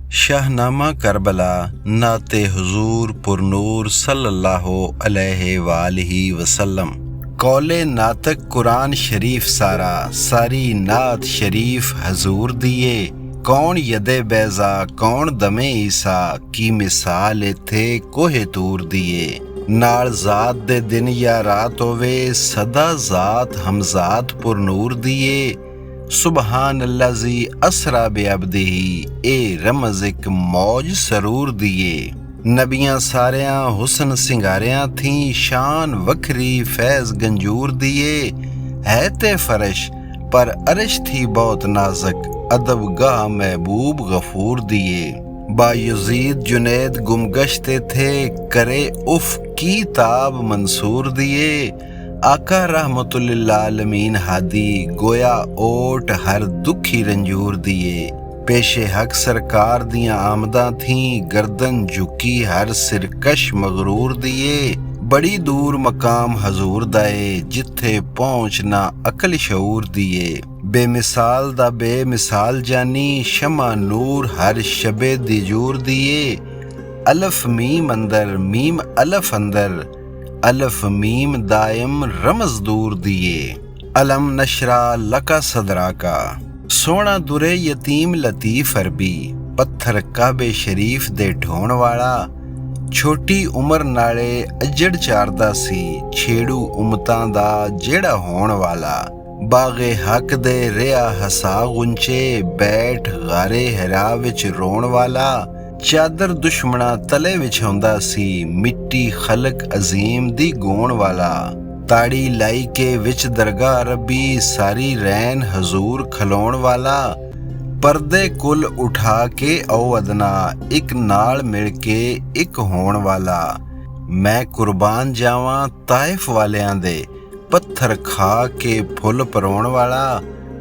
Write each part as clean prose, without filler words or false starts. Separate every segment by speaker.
Speaker 1: Shahnameh Karbala नाते हुजूर पुरनूर सल्लल्लाहु अलैहि वालिही वसल्लम। कौले नातक कुरान शरीफ सारा, सारी नात शरीफ हजूर दिए। कौन यदे बैजा कौन दमे ईसा, की मिसाल इत्थे कोहे तूर दिए। नाल ज़ात दे दिन या रात होवे, सदा ज़ात हमज़ात पुरनूर दिए। सुबहान अल्लाज़ी असरा बेअब्दिही, ए रमज़ इक मौज सरूर दिए। नबियां सारियां हुसन सिंगारियां थी, शान वखरी फैज़ गंजूर दिए। है ते फरश पर अरश थी बहुत नाजक, अदब गाह महबूब गफूर दिए। बायजीद जुनैद गुमगश्ते थे, करे उफ की ताब मंसूर दिए। आका रहमतुल्लिल आलमीन हादी, गोया ओट हर दुखी रंजूर दिए। पेशे हक सरकार दियां आमदां थी, गर्दन झुकी हर सिरकश मगरूर दिए। बड़ी दूर मकाम हजूर दाए, जिथे पहुंच ना अकल शऊर दिए। बेमिसाल दा बेमिसाल जानी, शमा नूर हर शबे दिजूर दिए। अलफ मीम अंदर मीम अलफ अंदर, अलफ मीम दायम रमज दूर दिए। अलम नशरा लका सदरा का, सोना दुरे यतीम लतीफ अरबी। पत्थर काबे शरीफ दे ढोण वाला, छोटी उमर नाले अजड़ चारदा सी। छेड़ू उमतां दा जेड़ा होण वाला, बागे हक दे रिया हसा गुंचे। बैठ गारे हरा विच रोण वाला, चादर दुश्मना तले विछाउंदा सी। मिट्टी खलक अजीम दी गोण वाला, ताड़ी लाई के विच दरगाह रबी। सारी रैन हजूर खलोण वाला, पर्दे कुल उठा के औ अदना। एक नाल मिल के एक होण वाला। मैं कुर्बान जावां ताइफ वालियां दे, पत्थर खा के फुल परोण वाला।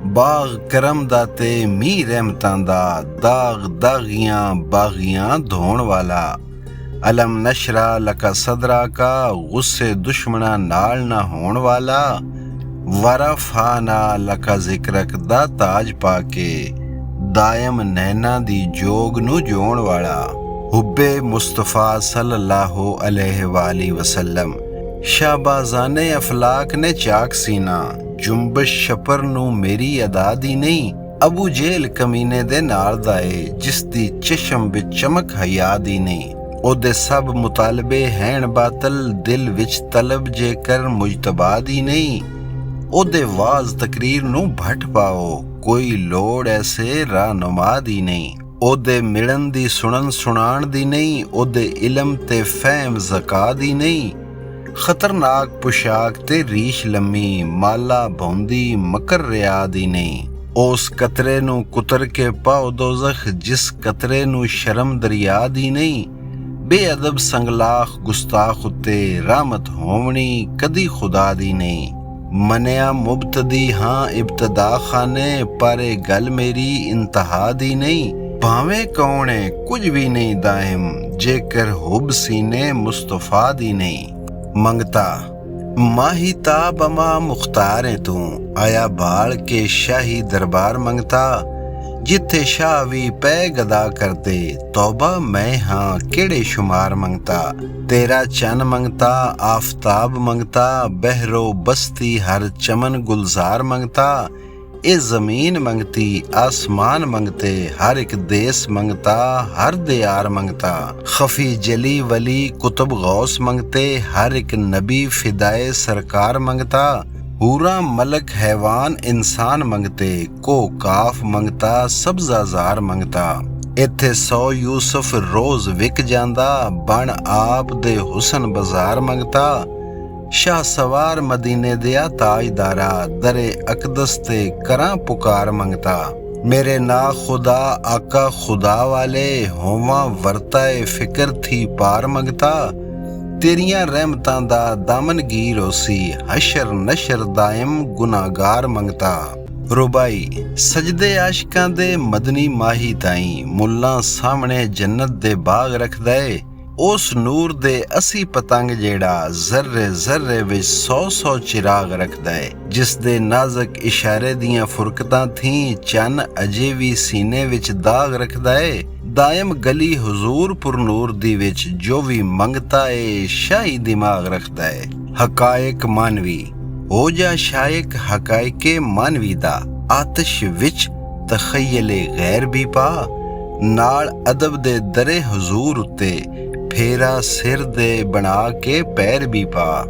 Speaker 1: बाग करम दा ते मीं रहमतां दा, दाग दागियां बागियां धोण वाला। अलम नशरा लका सदरा का, गुस्से दुश्मना नाल ना होण वाला। वरफाना लका जिक्रक दा ताज पाके, दायम नैना दी जोग नू जोण वाला। हुब्बे मुस्तफा सल्लल्लाहु अलैहि वाली वसल्लम। शाहबाज़ाने अफलाक ने चाक सीना, जुम्बश शपर नू मेरी अदा दी नहीं। अबू जेल कमीने दे नाल दाए, जिस दी चशम विच चमक हया दी नहीं। ओदे सब मुतालबे हैन बातल, दिल विच तलब जेकर मुजतबा दी नहीं। ओदे वाज तकरीर नू भट पाओ, कोई लोड़ ऐसे राहनुमा दी नहीं। ओदे मिलन दी सुनन सुनाण दी नहीं, ओदे इलम ते फहम ज़का दी नहीं। खतरनाक पुशाक ते रीश लम्मी, माला भौंदी मकर रिया दी नहीं। उस कतरे नू कुतर के पाओ दोज़ख, जिस कतरे नू शर्म दरिया दी नहीं। बेअदब संगलाख गुस्ताख उत्ते, रहमत होवनी कदी खुदा दी नहीं। मनिया मुबतदी हाँ इब्तदा खाने, पर गल मेरी इंतहा दी नहीं। भावें कौने कुछ भी नहीं दायम, जेकर हुब सीने मुस्तफा दी नहीं। मंगता माही ताबमा मुख्तार है तू, आया बाल के शाही दरबार मंगता। जिथे शाह भी पै गदा करते, तौबा मैं हाँ केड़े शुमार मंगता। तेरा चन मंगता आफताब मंगता, बहरो बस्ती हर चमन गुलजार मंगता। ए जमीन मंगती आसमान मंगते, हर एक देश मंगता हर दियार मंगता। खफी जली वली कुतुब गौस मंगते, हर एक नबी फिदाए सरकार मंगता। हूरा मलक हैवान इंसान मंगते, को काफ मंगता सब्जाजार मंगता। इत्थे 100 यूसुफ रोज विक जांदा, बन आप दे हुसन बाजार मंगता। शाह सवार मदीने दिया ताजदारा, दरे अकदस ते करा पुकार मंगता। मेरे ना खुदा आका खुदा वाले, होवा वरताए फिक्र थी पार मंगता। तेरियां रहमतां दा दामन गीर होसी, हशर नशर दायम गुनागार मंगता। रुबाई सजदे आशिकां दे मदनी माही ताई, मुल्लां सामने जन्नत दे बाग रखदा ए। उस नूर दे असी पतंग जेड़ा, जर्रे जर्रे विच 100 चिराग रखदा है। जिस दे नाजक इशारे दियां फुरकतां थी, चन अजे भी सीने विच दाग रखदा है। ਦਾਇਮ ਗਲੀ ਹਜ਼ੂਰ ਪੁਰਨੂਰ ਦੀ ਵਿੱਚ ਜੋ ਵੀ ਮੰਗਤਾ ਏ ਸ਼ਾਹੀ ਦਿਮਾਗ ਰੱਖਦਾ ਏ। ਹਕਾਇਕ ਮਾਨਵੀ ਹੋ ਜਾ ਸ਼ਾਇਕ ਹਕਾਇਕੇ ਮਾਨਵੀ ਦਾ ਆਤਸ਼ ਵਿੱਚ ਤਖਯਲੇ ਗੈਰ ਵੀ ਪਾ। ਨਾਲ ਅਦਬ ਦੇ ਦਰੇ ਹਜ਼ੂਰ ਉੱਤੇ ਫੇਰਾ ਸਿਰ ਦੇ ਬਣਾ ਕੇ ਪੈਰ ਵੀ ਪਾ।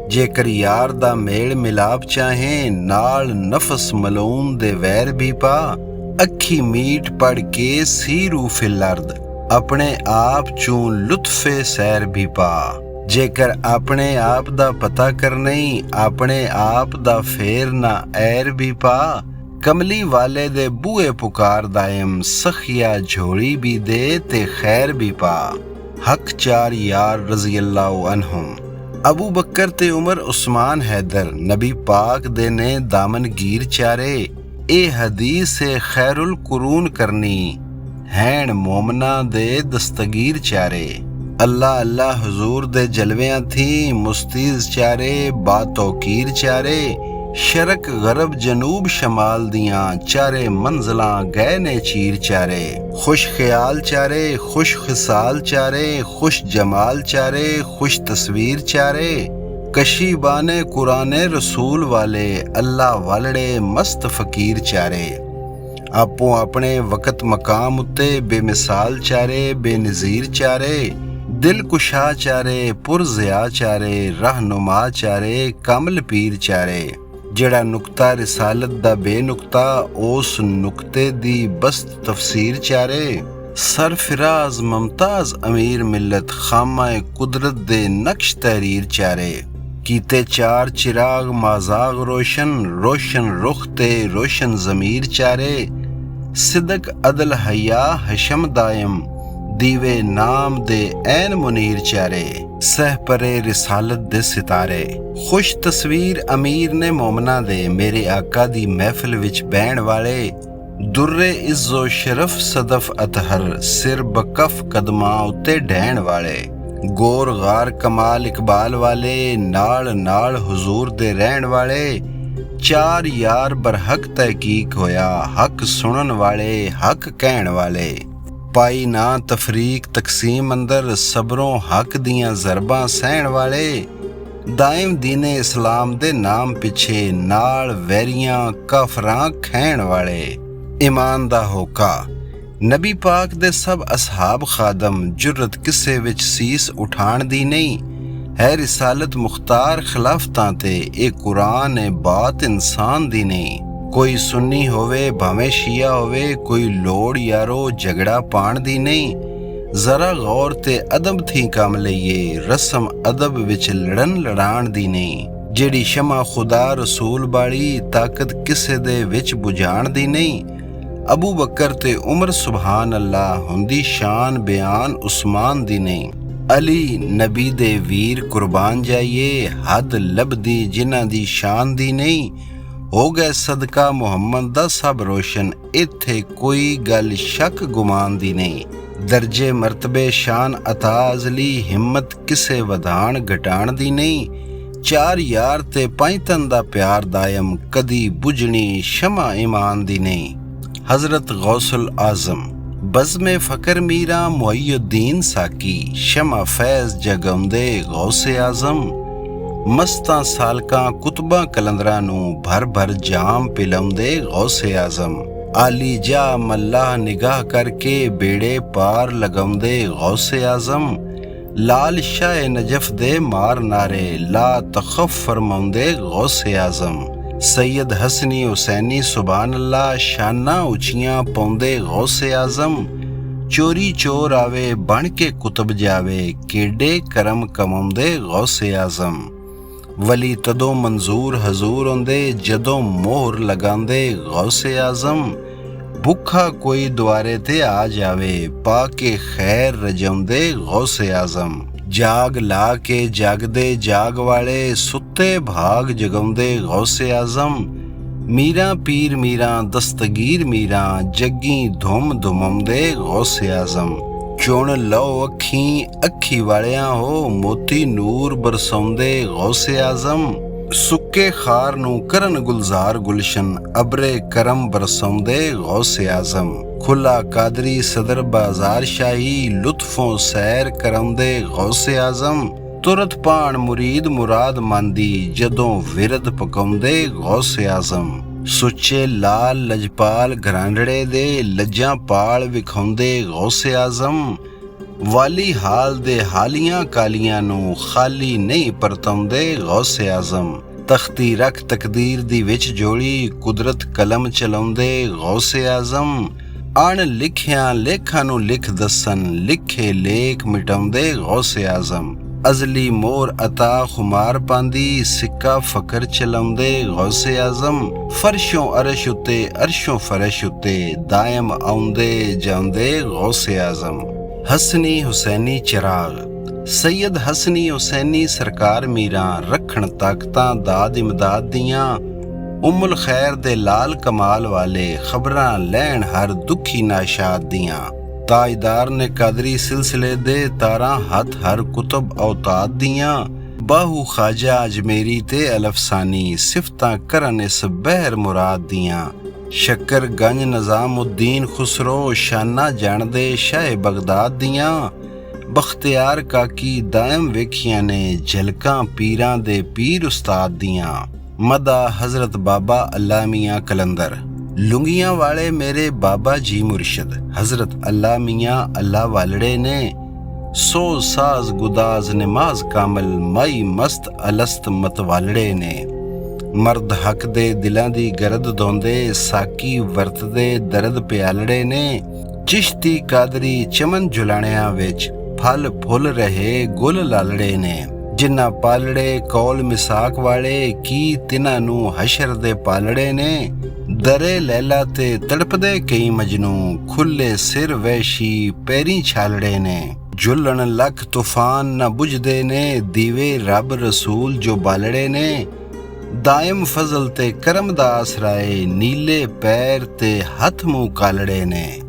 Speaker 1: ਜੇਕਰ ਯਾਰ ਦਾ ਮੇਲ ਮਿਲਾਪ ਚਾਹੇ ਨਾਲ ਨਫਸ ਮਲੂਮ ਦੇ ਵੈਰ ਵੀ ਪਾ। ਅੱਖੀ ਮੀਟ ਪੜ ਕੇ ਸੀਰੂ ਫਿਲ ਅਰਦ ਆਪਣੇ ਆਪ ਚੋਂ ਲੁਤਫੇ ਸੈਰ ਵੀ ਪਾ। ਜੇਕਰ ਆਪਣੇ ਆਪ ਦਾ ਪਤਾ ਕਰਨੀ ਆਪਣੇ ਆਪ ਦਾ ਫੇਰ ਨਾ ਐਰ ਵੀ ਪਾ। ਕਮਲੀ ਵਾਲੇ ਦੇ ਬੂਏ ਪੁਕਾਰ ਦਾਇਮ ਸਖੀਆ ਝੋਲੀ ਵੀ ਦੇ ਤੇ ਖੈਰ ਵੀ ਪਾ। ਹਕ ਚਾਰ ਯਾਰ ਰਜ਼ੀ ਅੱਲਾਹੁ ਅਨਹੁਮ ਅਬੂ ਬਕਰ ਤੇ ਉਮਰ ਉਸਮਾਨ ਹੈਦਰ ਨਬੀ ਪਾਕ ਦੇ ਨੇ ਦਾਮਨਗੀਰ ਚਾਰੇ। ਇਹ ਹਦੀਸ ਖੈਰੁਲ ਕੁਰੂਨ ਕਰਨੀ ਹੈਣ ਮੋਮਨਾ ਦੇ ਦਸਤਗੀਰ ਚਾਰੇ। ਅੱਲਾ ਅੱਲਾ ਹਜ਼ੂਰ ਦੇ ਜਲਵਿਆਂ ਥੀ ਮੁਸਤੀਜ਼ ਚਾਰੇ ਬਾਤੌਕੀਰ ਚਾਰੇ। ਸ਼ਰਕ ਗਰਬ ਜਨੂਬ ਸ਼ਮਾਲ ਦੀਆਂ ਚਾਰੇ ਮੰਜ਼ਲਾਂ ਗਏ ਨੇ ਚੀਰ ਚਾਰੇ। ਖੁਸ਼ ਖਿਆਲ ਚਾਰੇ ਖੁਸ਼ ਖਿਸਾਲ ਚਾਰੇ ਖੁਸ਼ ਜਮਾਲ ਚਾਰੇ ਖੁਸ਼ ਤਸਵੀਰ ਚਾਰੇ। ਕਸ਼ੀ ਬਾਨੇ ਕੁਰਾਨੇ ਰਸੂਲ ਵਾਲੇ ਅੱਲਾ ਵਾਲੜੇ ਮਸਤ ਫਕੀਰ ਚਾਰੇ। ਆਪੋ ਆਪਣੇ ਵਕਤ ਮਕਾਮ ਉੱਤੇ ਬੇਮਿਸਾਲ ਚਾਰੇ ਬੇਨਜ਼ੀਰ ਚਾਰੇ। ਦਿਲ ਕੁਸ਼ਾ ਚਾਰੇ ਪੁਰਜ਼ਿਆ ਚਾਰੇ ਰਹਿਨੁਮਾ ਚਾਰੇ ਕਮਲ ਪੀਰ ਚਾਰੇ। ਜਿਹੜਾ ਨੁਕਤਾ ਰਿਸਾਲਤ ਦਾ ਬੇਨੁਕਤਾ ਉਸ ਨੁਕਤੇ ਦੀ ਬਸਤ ਤਫਸੀਰ ਚਾਰੇ। ਸਰਫਰਾਜ਼ ਮੁਮਤਾਜ਼ ਅਮੀਰ ਮਿਲਤ ਖਾਮਾ ਕੁਦਰਤ ਦੇ ਨਕਸ਼ ਤਹਿਰੀਰ ਚਾਰੇ। ਕੀਤੇ ਚਾਰ ਚਿਰਾਗ ਮਾਜ਼ਾਗ ਰੋਸ਼ਨ ਰੋਸ਼ਨ ਰੁਖ ਤੇ ਰੋਸ਼ਨ ਜ਼ਮੀਰ ਚਾਰੇ। ਸਿਦਕ ਅਦਲ ਹਯਾ ਹਸ਼ਮ ਦਾਇਮ ਦੀਵੇ ਨਾਮ ਦੇ ਐਨ ਮੁਨੀਰ ਚਾਰੇ। ਸਹ ਪਰੇ ਰਿਸਾਲਤ ਦੇ ਸਿਤਾਰੇ। ਖੁਸ਼ ਤਸਵੀਰ ਅਮੀਰ ਨੇ ਮੋਮਨਾ ਦੇ ਮੇਰੇ ਆਕਾ ਦੀ ਮਹਿਫਿਲ ਵਿੱਚ ਬਹਿਣ ਵਾਲੇ। ਦੁਰਰੇ ਇੱਜ਼ੋ ਸ਼ਰਫ ਸਦਫ ਅਤਹਰ ਸਿਰ ਬਕਫ ਕਦਮਾਂ ਉੱਤੇ ਢਹਿਣ ਵਾਲੇ। ਗੋਰ ਗਾਰ ਕਮਾਲ ਇਕਬਾਲ ਵਾਲੇ ਨਾਲ ਨਾਲ ਹਜ਼ੂਰ ਦੇ ਰਹਿਣ ਵਾਲੇ। ਚਾਰ ਯਾਰ ਬਰਹਕ ਤਹਿਕੀਕ ਹੋਇਆ ਹੱਕ ਸੁਣਨ ਵਾਲੇ ਹੱਕ ਕਹਿਣ ਵਾਲੇ। ਪਾਈ ਨਾ ਤਫਰੀਕ ਤਕਸੀਮ ਅੰਦਰ ਸਬਰੋਂ ਹੱਕ ਦੀਆਂ ਜ਼ਰਬਾਂ ਸਹਿਣ ਵਾਲੇ। ਦਾਇਮ ਦੀਨੇ ਇਸਲਾਮ ਦੇ ਨਾਮ ਪਿੱਛੇ ਨਾਲ ਵੈਰੀਆਂ ਕਾਫਰਾਂ ਖੈਣ ਵਾਲੇ। ਇਮਾਨ ਦਾ ਹੋਕਾ ਨਬੀ ਪਾਕ ਦੇ ਸਭ ਅਸਹਾਬ ਖਾਦਮ ਜੁਰਤ ਕਿਸੇ ਵਿੱਚ ਸੀਸ ਉਠਾਣ ਦੀ ਨਹੀਂ ਹੈ। ਰਿਸਾਲਤ ਮੁਖਤਾਰ ਖਿਲਾਫਤਾਂ ਤੇ ਇਹ ਕੁਰਾਨ ਏ ਬਾਤ ਇਨਸਾਨ ਦੀ ਨਹੀਂ। ਕੋਈ ਸੁੰਨੀ ਹੋਵੇ ਭਾਵੇਂ ਸ਼ੀਆ ਹੋਵੇ ਕੋਈ ਲੋੜ ਯਾਰੋ ਝਗੜਾ ਪਾਣ ਦੀ ਨਹੀਂ। ਜ਼ਰਾ ਗੌਰ ਤੇ ਅਦਬ ਥੀ ਕੰਮ ਲਈਏ ਰਸਮ ਅਦਬ ਵਿੱਚ ਲੜਨ ਲੜਾਣ ਦੀ ਨਹੀਂ। ਜਿਹੜੀ ਸ਼ਮਾ ਖੁਦਾ ਰਸੂਲ ਬਾਲੀ ਤਾਕਤ ਕਿਸੇ ਦੇ ਵਿੱਚ ਬੁਝਾਣ ਦੀ ਨਹੀਂ। ਅਬੂ ਬਕਰ ਤੇ ਉਮਰ ਸੁਭਾਨ ਅੱਲਾ ਹੁੰਦੀ ਸ਼ਾਨ ਬਿਆਨ ਉਸਮਾਨ ਦੀ ਨਹੀਂ। ਅਲੀ ਨਬੀ ਦੇ ਵੀਰ ਕੁਰਬਾਨ ਜਾਈਏ ਹੱਦ ਲੱਭਦੀ ਜਿਨ੍ਹਾਂ ਦੀ ਸ਼ਾਨ ਦੀ ਨਹੀਂ। ਹੋ ਗਏ ਸਦਕਾ ਮੁਹੰਮਦ ਦਾ ਸਭ ਰੋਸ਼ਨ ਇੱਥੇ ਕੋਈ ਗੱਲ ਸ਼ੱਕ ਗੁਮਾਨ ਦੀ ਨਹੀਂ। ਦਰਜੇ ਮਰਤਬੇ ਸ਼ਾਨ ਅਤਾ ਅਜ਼ਲੀ ਹਿੰਮਤ ਕਿਸੇ ਵਧਾਣ ਘਟਾਣ ਦੀ ਨਹੀਂ। ਚਾਰ ਯਾਰ ਤੇ ਪੰਜਤਨ ਦਾ ਪਿਆਰ ਦਾਇਮ ਕਦੀ ਬੁਝਣੀ ਸ਼ਮਾ ਇਮਾਨ ਦੀ ਨਹੀਂ। ਹਜ਼ਰਤ ਗੌਸੁਲ ਆਜ਼ਮ ਬਜ਼ਮੇ ਫਕਰ ਮੀਰਾ ਮੁਹਈਉਦੀਨ ਸਾਕੀ ਸ਼ਮਾ ਫੈਜ਼ ਜਗਾਉਂਦੇ ਗੌਸੇ ਆਜ਼ਮ। ਮਸਤਾਂ ਸਾਲਕਾਂ ਕੁਤਬਾਂ ਕਲੰਦਰਾਂ ਨੂੰ ਭਰ ਭਰ ਜਾਮ ਪਿਲਾਉਂਦੇ ਗੌਸੇ ਆਜ਼ਮ। ਆਲੀ ਜਾ ਮੱਲਾ ਨਿਗਾਹ ਕਰਕੇ ਬੇੜੇ ਪਾਰ ਲਗਾਉਂਦੇ ਗੌਸੇ ਆਜ਼ਮ। ਲਾਲ ਸ਼ਾਹ ਨਜਫ ਦੇ ਮਾਰ ਨਾਰੇ ਲਾ ਤਖਫ ਫਰਮਾਉਂਦੇ ਗੌਸੇ ਆਜ਼ਮ। ਸੈਯਦ ਹਸਨੀ ਹੁਸੈਨੀ ਸੁਭਾਨ ਅੱਲਾ ਸ਼ਾਨਾਂ ਉੱਚੀਆਂ ਪਾਉਂਦੇ ਗੌਸੇ ਆਜ਼ਮ। ਚੋਰੀ ਚੋਰ ਆਵੇ ਬਣ ਕੇ ਕੁਤਬ ਜਾਵੇ ਕਿਹੜੇ ਕਰਮ ਕਮਾਉਂਦੇ ਗੌਸੇ ਆਜ਼ਮ। ਵਲੀ ਤਦੋਂ ਮਨਜ਼ੂਰ ਹਜ਼ੂਰ ਹੁੰਦੇ ਜਦੋਂ ਮੋਹਰ ਲਗਾਉਂਦੇ ਗੌਸੇ ਆਜ਼ਮ। ਭੁੱਖਾ ਕੋਈ ਦੁਆਰੇ ਤੇ ਆ ਜਾਵੇ ਪਾ ਕੇ ਖੈਰ ਰਜਾਉਂਦੇ ਗੌਸੇ ਆਜ਼ਮ। ਜਾਗ ਲਾ ਕੇ ਜਾਗਦੇ ਜਾਗ ਵਾਲੇ ਸੁੱਤੇ ਭਾਗ ਜਗਾਉਂਦੇ ਗੌਸੇ ਆਜ਼ਮ। ਮੀਰਾਂ ਪੀਰ ਮੀਰਾਂ ਦਸਤਗੀਰ ਮੀਰਾਂ ਜੱਗੀ ਧੁੰਮ ਧੁਮਾਉਂਦੇ ਗੌਸੇ ਆਜ਼ਮ। ਚੁਣ ਲਓ ਅੱਖੀਂ ਅੱਖੀ ਵਾਲਿਆਂ ਹੋ ਮੋਤੀ ਨੂਰ ਬਰਸਾਉਂਦੇ ਗੌਸੇ ਆਜ਼ਮ। ਸੁੱਕੇ ਖਾਰ ਨੂੰ ਕਰਨ ਗੁਲਜ਼ਾਰ ਗੁਲਸ਼ਨ ਅਬਰੇ ਕਰਮ ਬਰਸਾਉਂਦੇ ਗੌਸੇ ਆਜ਼ਮ। ਖੁੱਲਾ ਕਾਦਰੀ ਸਦਰ ਬਾਜ਼ਾਰ ਸ਼ਾਹੀ, ਲੁਤਫੋਂ ਸੈਰ ਕਰਾਉਂਦੇ ਗੌਸੇ ਆਜ਼ਮ। ਤੁਰਤ ਪਾਣ ਮੁਰੀਦ ਮੁਰਾਦ ਮੰਦੀ, ਜਦੋਂ ਵਿਰਦ ਪਕਾਉਂਦੇ ਗੌਸੇ ਆਜ਼ਮ। ਸੁੱਚੇ ਲਾਲ ਲਜਪਾਲ ਘਰਾਂਡੜੇ ਦੇ, ਲੱਜਾਂ ਪਾਲ ਵਿਖਾਉਂਦੇ ਗੌਸੇ ਆਜ਼ਮ। ਵਾਲੀ ਹਾਲ ਦੇ ਹਾਲੀਆਂ ਕਾਲੀਆਂ ਨੂੰ, ਖਾਲੀ ਨਹੀਂ ਪਰਤਾਉਂਦੇ ਗੌਸੇ ਆਜ਼ਮ। ਤਖਤੀ ਰੱਖ ਤਕਦੀਰ ਦੀ ਵਿੱਚ ਜੋੜੀ, ਕੁਦਰਤ ਕਲਮ ਚਲਾਉਂਦੇ ਗੌਸੇ ਆਜ਼ਮ। ਅਣ ਲਿਖਿਆਂ ਲੇਖਾਂ ਨੂੰ ਲਿਖ ਦੱਸਣ, ਲਿਖੇ ਲੇਖ ਮਿਟਾਉਂਦੇ ਗੌਸੇ ਆਜ਼ਮ। ਅਜ਼ਲੀ ਮੋਰ ਅਤਾ ਖੁਮਾਰ ਪਾਂਦੀ, ਸਿੱਕਾ ਫਕਰ ਚਲਾਉਂਦੇ ਗੌਸੇ ਆਜ਼ਮ। ਫਰਸ਼ੋਂ ਅਰਸ਼ ਉੱਤੇ ਅਰਸ਼ੋਂ ਫਰਸ਼ ਉੱਤੇ, ਦਾਇਮ ਆਉਂਦੇ ਜਾਂਦੇ ਗੌਸੇ ਆਜ਼ਮ। ਹਸਨੀ ਹੁਸੈਨੀ ਚਿਰਾਗ, ਸੈਯਦ ਹਸਨੀ ਹੁਸੈਨੀ ਸਰਕਾਰ ਮੀਰਾਂ, ਰੱਖਣ ਤਾਕਤਾਂ ਦਾਦ ਇਮਦਾਦ ਦੀਆਂ। ਉਮੁਲ ਖੈਰ ਦੇ ਲਾਲ ਕਮਾਲ ਵਾਲੇ, ਖਬਰਾਂ ਲੈਣ ਹਰ ਦੁਖੀ ਨਾਸ਼ਾਦ ਦੀਆਂ। ਤਾਜਦਾਰ ਨੇ ਕਾਦਰੀ ਸਿਲਸਿਲੇ ਦੇ, ਤਾਰਾਂ ਹੱਥ ਹਰ ਕੁਤਬ ਔਤਾਦ ਦੀਆਂ। ਬਾਹੂ ਖਾਜਾ ਅਜਮੇਰੀ ਤੇ ਅਲਫਸਾਨੀ, ਸਿਫਤਾਂ ਕਰਨ ਇਸ ਬਹਿਰ ਮੁਰਾਦ ਦੀਆਂ। ਸ਼ੱਕਰ ਗੰਜ ਨਿਜ਼ਾਮੁਦੀਨ ਖੁਸਰੋ, ਸ਼ਾਨਾ ਜਾਣਦੇ ਸ਼ਾਹ ਬਗਦਾਦ ਦੀਆਂ। ਬਖਤਿਆਰ ਕਾਕੀ ਦਾਇਮ ਵੇਖੀਆਂ ਨੇ, ਝਲਕਾਂ ਪੀਰਾਂ ਦੇ ਪੀਰ ਉਸਤਾਦ ਦੀਆਂ। ਮਦਾ ਹਜ਼ਰਤ ਬਾਬਾ ਅੱਲਾ ਮੀਆਂ ਕਲੰਦਰ, ਲੁੰਗੀਆਂ ਵਾਲੇ ਮੇਰੇ ਬਾਬਾ ਜੀ ਮੁਰਸ਼ਦ ਹਜ਼ਰਤ ਅੱਲਾ ਮੀਆਂ ਅੱਲਾ ਵਾਲੜੇ ਨੇ। ਸੋਜ਼ ਸਾਜ਼ ਗੁਦਾਜ਼ ਨਮਾਜ਼ ਕਾਮਲ, ਮਾਈ ਮਸਤ ਅਲਸਤ ਮਤਵਾਲੜੇ ਨੇ। ਮਰਦ ਹੱਕ ਦੇ ਦਿਲਾਂ ਦੀ ਗਰਦ ਦੋਂਦੇ, ਸਾਕੀ ਵਰਤਦੇ ਦਰਦ ਪਿਆਲੜੇ ਨੇ। ਚਿਸ਼ਤੀ ਕਾਦਰੀ ਚਮਨ ਜੁਲਾਣਿਆਂ ਵਿੱਚ, ਫਲ ਫੁੱਲ ਰਹੇ ਗੁੱਲ ਲਾਲੜੇ ਨੇ। ਜਿਨ੍ਹਾਂ ਪਾਲੜੇ ਕੌਲ ਮਿਸਾਕ ਵਾਲੇ, ਕੀ ਤਿਨਾਂ ਨੂੰ ਹਸ਼ਰ ਦੇ ਪਾਲੜੇ ਨੇ। ਦਰੇ ਲੈਲਾ ਤੇ ਤੜਪਦੇ ਕਈ ਮਜਨੂ, ਖੁੱਲੇ ਸਿਰ ਵੈਸ਼ੀ ਪੈਰੀਂ ਛਾਲੜੇ ਨੇ। ਜੁਲਣ ਲੱਖ ਤੂਫਾਨ ਨਾ ਬੁਝਦੇ ਨੇ, ਦੀਵੇ ਰੱਬ ਰਸੂਲ ਜੋ ਬਾਲੜੇ ਨੇ। ਦਾਇਮ ਫਜ਼ਲ ਤੇ ਕਰਮ ਦਾ ਆਸਰਾਏ, ਨੀਲੇ ਪੈਰ ਤੇ ਹੱਥ ਮੂੰਹ ਕਾਲੜੇ ਨੇ।